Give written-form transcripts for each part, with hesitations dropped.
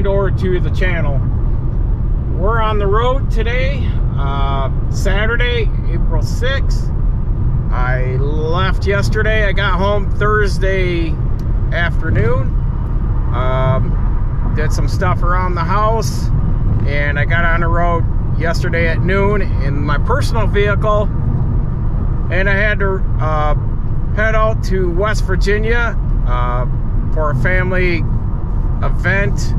and or to the channel. We're on the road today, Saturday, April 6th. I left yesterday. I got home Thursday afternoon. Did some stuff around the house, and I got on the road yesterday at noon in my personal vehicle, and I had to head out to West Virginia for a family event.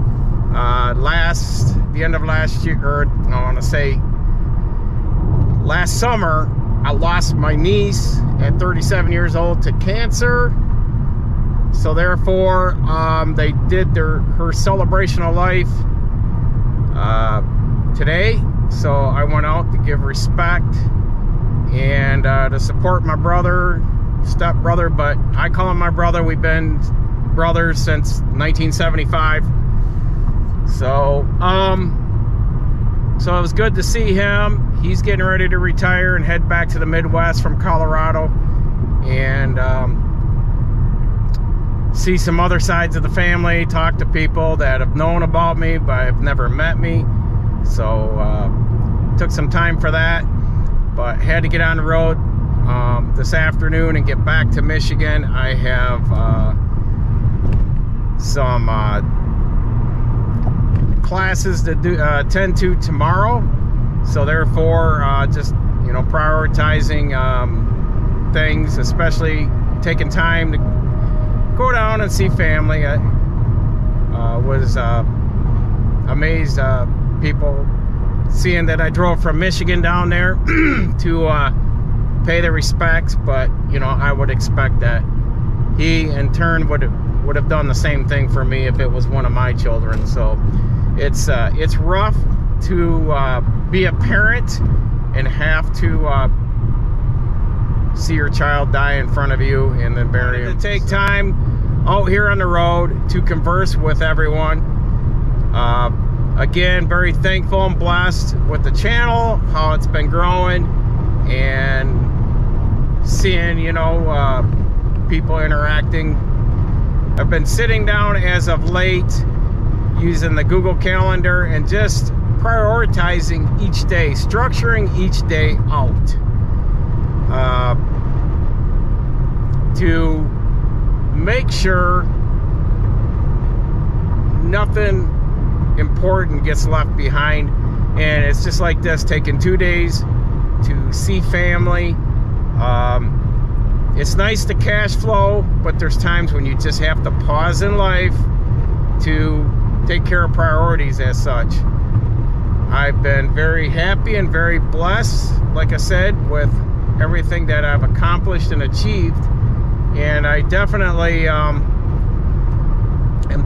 The end of last year, or I want to say last summer, I lost my niece at 37 years old to cancer. So therefore, they did her celebration of life today. So I went out to give respect and to support my brother, stepbrother, but I call him my brother. We've been brothers since 1975. So it was good to see him. He's getting ready to retire and head back to the Midwest from Colorado, and see some other sides of the family, talk to people that have known about me but have never met me. So took some time for that, but had to get on the road this afternoon and get back to Michigan. I have some classes to attend to tomorrow, so therefore just prioritizing things, especially taking time to go down and see family. I was amazed people seeing that I drove from Michigan down there to pay the respects, but I would expect that he in turn would have done the same thing for me if it was one of my children. So it's rough to be a parent and have to see your child die in front of you and then bury him. To take time out here on the road to converse with everyone. Again, very thankful and blessed with the channel, how it's been growing, and seeing people interacting. I've been sitting down as of late using the Google Calendar and just prioritizing each day, structuring each day out to make sure nothing important gets left behind. And it's just like this, taking 2 days to see family. It's nice to cash flow, but there's times when you just have to pause in life to take care of priorities as such. I've been very happy and very blessed, like I said, with everything that I've accomplished and achieved, and I definitely am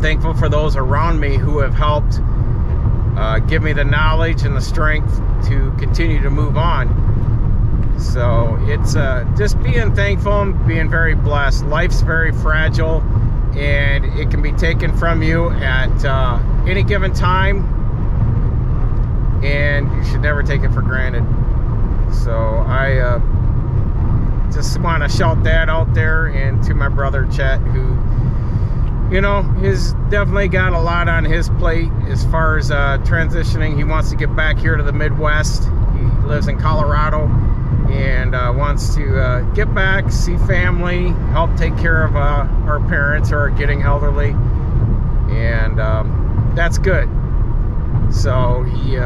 thankful for those around me who have helped give me the knowledge and the strength to continue to move on. So it's just being thankful and being very blessed. Life's very fragile, and it can be taken from you at any given time, and you should never take it for granted. So I just want to shout that out there, and to my brother Chet, who he's definitely got a lot on his plate as far as transitioning. He wants to get back here to the Midwest. He lives in Colorado and wants to get back, see family, help take care of our parents who are getting elderly, and that's good. So he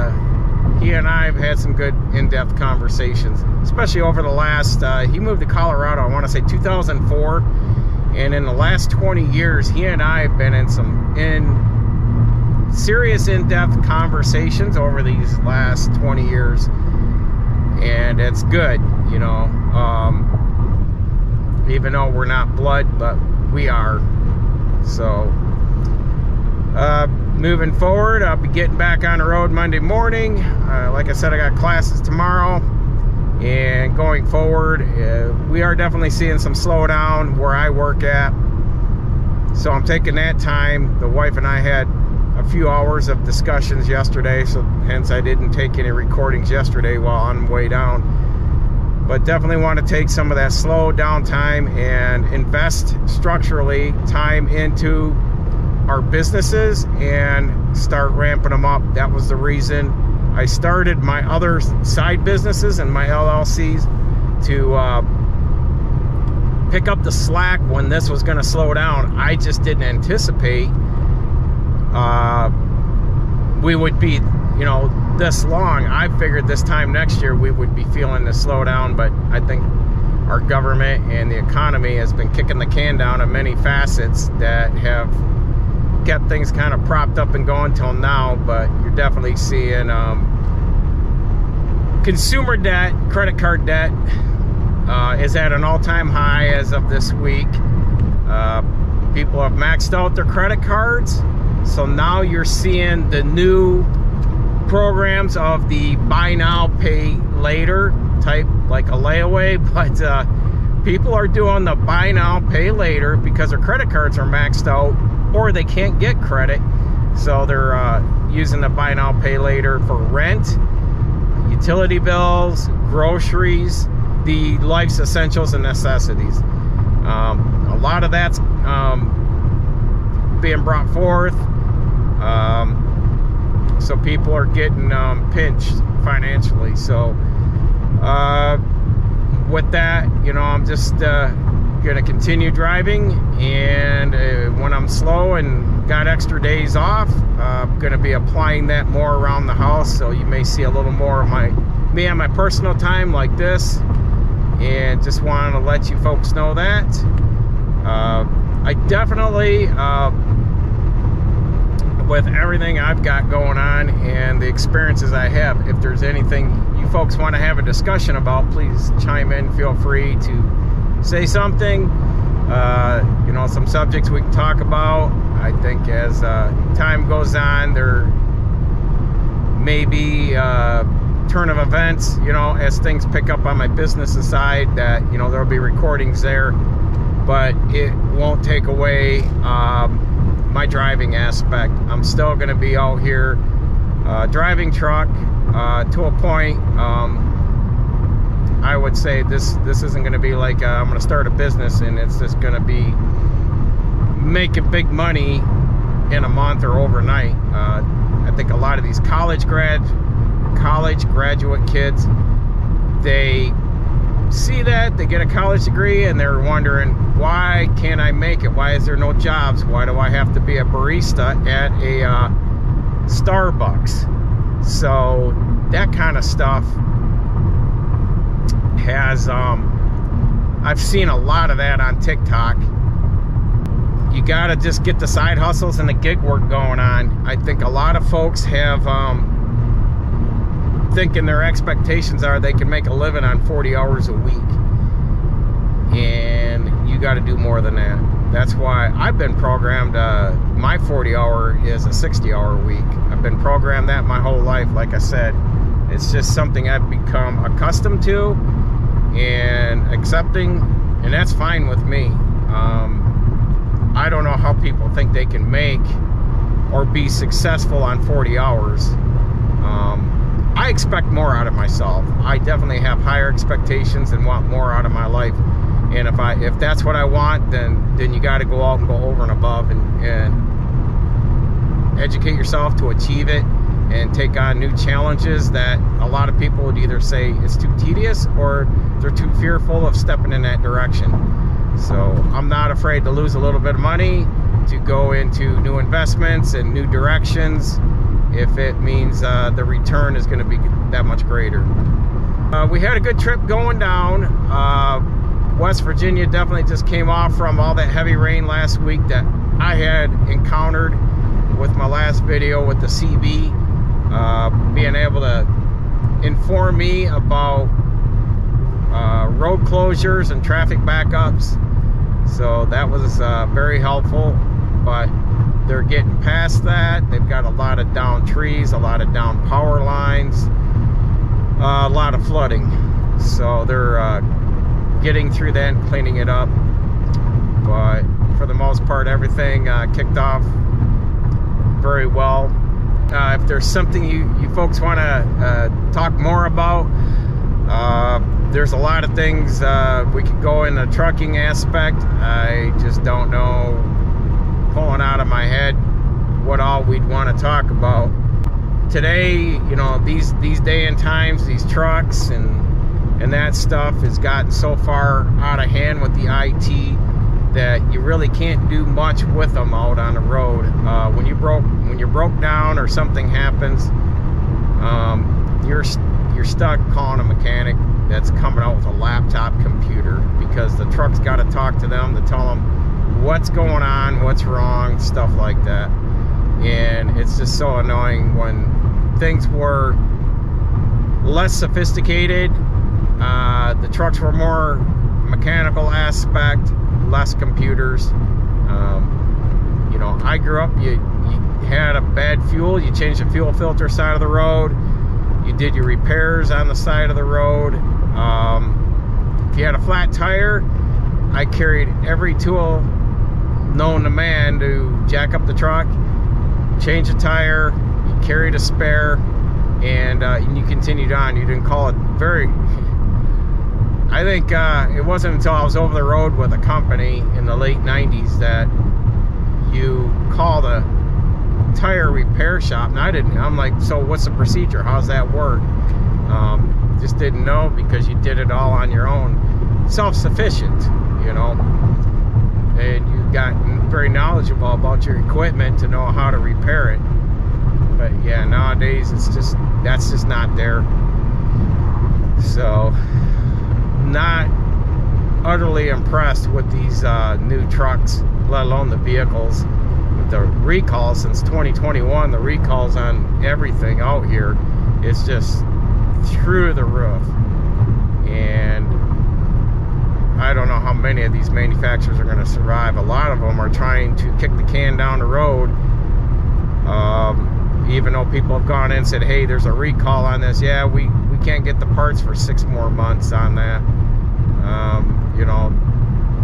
and I have had some good in-depth conversations, especially over the last, he moved to Colorado, I want to say 2004, and in the last 20 years, he and I have been in some serious in-depth conversations over these last 20 years. And it's good, even though we're not blood, but we are. So moving forward, I'll be getting back on the road Monday morning. Like I said, I got classes tomorrow, and going forward, we are definitely seeing some slowdown where I work at. So I'm taking that time. The wife and I had a few hours of discussions yesterday, so hence I didn't take any recordings yesterday while on the way down. But definitely want to take some of that slow down time and invest structurally time into our businesses and start ramping them up. That was the reason I started my other side businesses and my LLCs, to pick up the slack when this was going to slow down. I just didn't anticipate we would be, you know, this long. I figured this time next year we would be feeling the slowdown, but I think our government and the economy has been kicking the can down in many facets that have kept things kind of propped up and going till now. But you're definitely seeing consumer debt, credit card debt is at an all-time high as of this week. People have maxed out their credit cards, so now you're seeing the new programs of the buy now, pay later type, like a layaway, but people are doing the buy now, pay later because their credit cards are maxed out or they can't get credit, so they're using the buy now, pay later for rent, utility bills, groceries, the life's essentials and necessities. A lot of that's being brought forth, so people are getting pinched financially. So with that, you know, I'm just gonna continue driving, and when I'm slow and got extra days off, I'm gonna be applying that more around the house. So you may see a little more of me on my personal time like this, and just wanted to let you folks know that I definitely, with everything I've got going on and the experiences I have, if there's anything you folks want to have a discussion about, please chime in. Feel free to say something. You know, some subjects we can talk about. I think as time goes on, there may be turn of events, you know, as things pick up on my business side, that, you know, there'll be recordings there, but it won't take away my driving aspect. I'm still going to be out here driving truck to a point. I would say this isn't going to be like I'm going to start a business and it's just going to be making big money in a month or overnight. I think a lot of these college graduate kids, they see that, they get a college degree, and they're wondering, why can't I make it? Why is there no jobs? Why do I have to be a barista at a Starbucks? So that kind of stuff has I've seen a lot of that on TikTok. You gotta just get the side hustles and the gig work going on. I think a lot of folks have thinking their expectations are they can make a living on 40 hours a week, and you got to do more than that. That's why I've been programmed, my 40 hour is a 60-hour week. I've been programmed that my whole life. Like I said, it's just something I've become accustomed to and accepting, and that's fine with me. I don't know how people think they can make or be successful on 40 hours. I expect more out of myself. I definitely have higher expectations and want more out of my life. And if that's what I want, then you got to go out and go over and above and educate yourself to achieve it and take on new challenges that a lot of people would either say it's too tedious or they're too fearful of stepping in that direction. So I'm not afraid to lose a little bit of money to go into new investments and new directions if it means the return is going to be that much greater. We had a good trip going down. West Virginia definitely just came off from all that heavy rain last week that I had encountered with my last video with the S.E.E. Being able to inform me about road closures and traffic backups. So that was very helpful, but they're getting past that. They've got a lot of down trees, a lot of down power lines, a lot of flooding. So they're getting through that and cleaning it up. But for the most part, everything kicked off very well. If there's something you folks want to talk more about, there's a lot of things we could go in the trucking aspect. I just don't know pulling out of my head what all we'd want to talk about. Today, you know, these day and times, these trucks and that stuff has gotten so far out of hand with the IT that you really can't do much with them out on the road. When you're broke down or something happens, you're stuck calling a mechanic that's coming out with a laptop computer, because the truck's got to talk to them to tell them what's going on, what's wrong, stuff like that. And it's just so annoying. When things were less sophisticated, the trucks were more mechanical aspect, less computers. You know, I grew up, you had a bad fuel, you changed the fuel filter side of the road, you did your repairs on the side of the road. If you had a flat tire, I carried every tool known to man to jack up the truck, change the tire, you carried a spare, and you continued on. You didn't call it very... I think it wasn't until I was over the road with a company in the late 90s that you call the tire repair shop. And I'm like, so what's the procedure? How's that work? Just didn't know, because you did it all on your own. Self-sufficient, you know. And you've gotten very knowledgeable about your equipment to know how to repair it. But yeah, nowadays that's just not there. So, not utterly impressed with these new trucks, let alone the vehicles. With the recalls since 2021, the recalls on everything out here is just through the roof. And I don't know how many of these manufacturers are going to survive. A lot of them are trying to kick the can down the road, even though people have gone in and said, hey, there's a recall on this. Yeah, we can't get the parts for 6 more months on that. You know,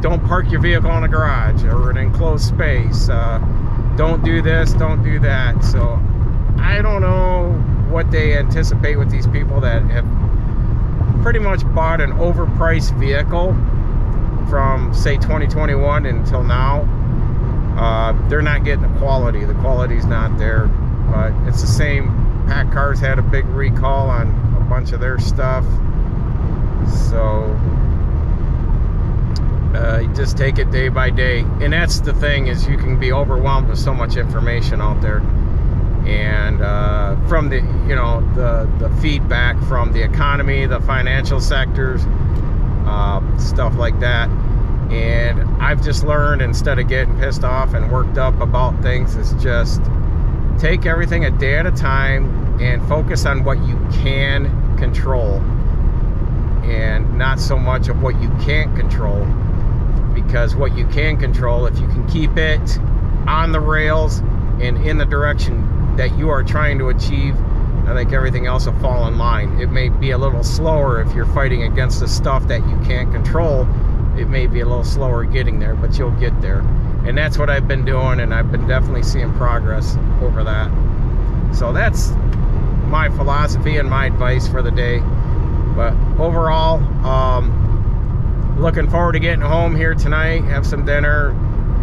don't park your vehicle in a garage or an enclosed space. Don't do this, don't do that. So I don't know what they anticipate with these people that have pretty much bought an overpriced vehicle from, say, 2021 until now. They're not getting the quality. The quality's not there. But it's the same. Pack Cars had a big recall on a bunch of their stuff. So you just take it day by day. And that's the thing, is you can be overwhelmed with so much information out there. And from the, you know, the feedback from the economy, the financial sectors, stuff like that. And I've just learned, instead of getting pissed off and worked up about things, is just take everything a day at a time and focus on what you can control, and not so much of what you can't control. Because what you can control, if you can keep it on the rails and in the direction that you are trying to achieve, I think everything else will fall in line. It may be a little slower if you're fighting against the stuff that you can't control. It may be a little slower getting there, but you'll get there. And that's what I've been doing, and I've been definitely seeing progress over that. So that's my philosophy and my advice for the day. But overall, looking forward to getting home here tonight, have some dinner,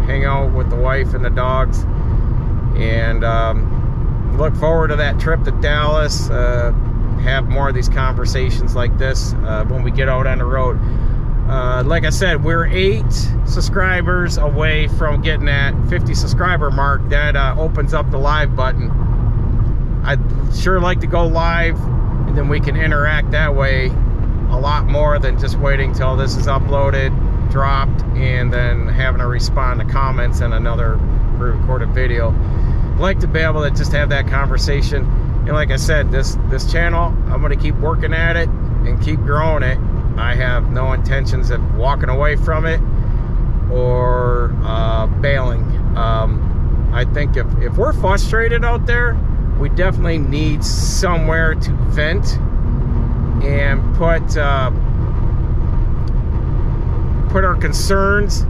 hang out with the wife and the dogs, and look forward to that trip to Dallas. Have more of these conversations like this when we get out on the road. Like I said, we're 8 subscribers away from getting that 50 subscriber mark. That opens up the live button. I'd sure like to go live, and then we can interact that way a lot more than just waiting till this is uploaded, dropped, and then having to respond to comments in another pre-recorded video. I'd like to be able to just have that conversation. And like I said, this channel, I'm going to keep working at it and keep growing it. I have no intentions of walking away from it or bailing. I think if we're frustrated out there, we definitely need somewhere to vent and put our concerns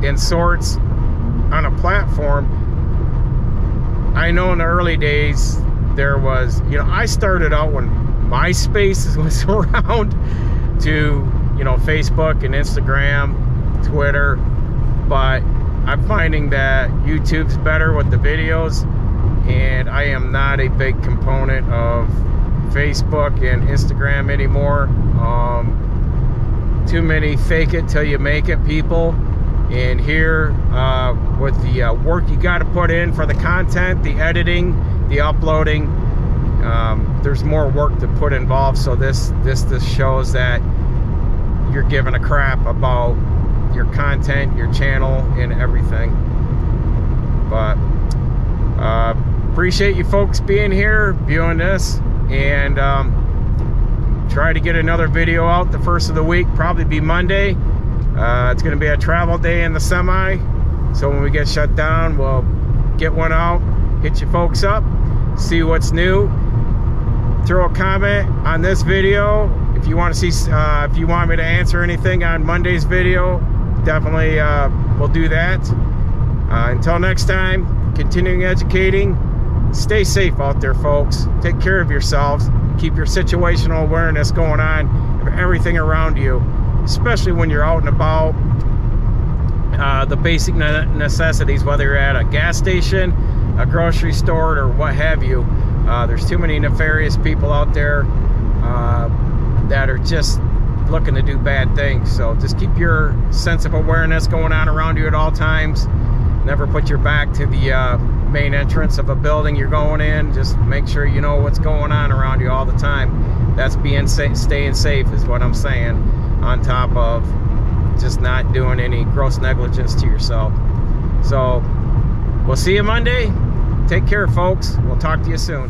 and sorts on a platform. I know in the early days there was, you know, I started out when MySpace was around, to, you know, Facebook and Instagram, Twitter, but I'm finding that YouTube's better with the videos, and I am not a big component of Facebook and Instagram anymore. Too many fake it till you make it people. And here, with the work you got to put in for the content, the editing, the uploading, there's more work to put involved. So this shows that you're giving a crap about your content, your channel, and everything. But appreciate you folks being here, viewing this, and try to get another video out the first of the week. Probably be Monday. It's going to be a travel day in the semi, so when we get shut down, we'll get one out, hit you folks up, see what's new. Throw a comment on this video if you want to see, if you want me to answer anything on Monday's video. Definitely we'll do that. Until next time, continuing educating. Stay safe out there, folks. Take care of yourselves. Keep your situational awareness going on of everything around you, especially when you're out and about. The basic necessities, whether you're at a gas station, a grocery store, or what have you. There's too many nefarious people out there that are just looking to do bad things. So just keep your sense of awareness going on around you at all times. Never put your back to the main entrance of a building you're going in. Just make sure you know what's going on around you all the time. That's being staying safe is what I'm saying, on top of just not doing any gross negligence to yourself. So we'll see you Monday. Take care, folks. We'll talk to you soon.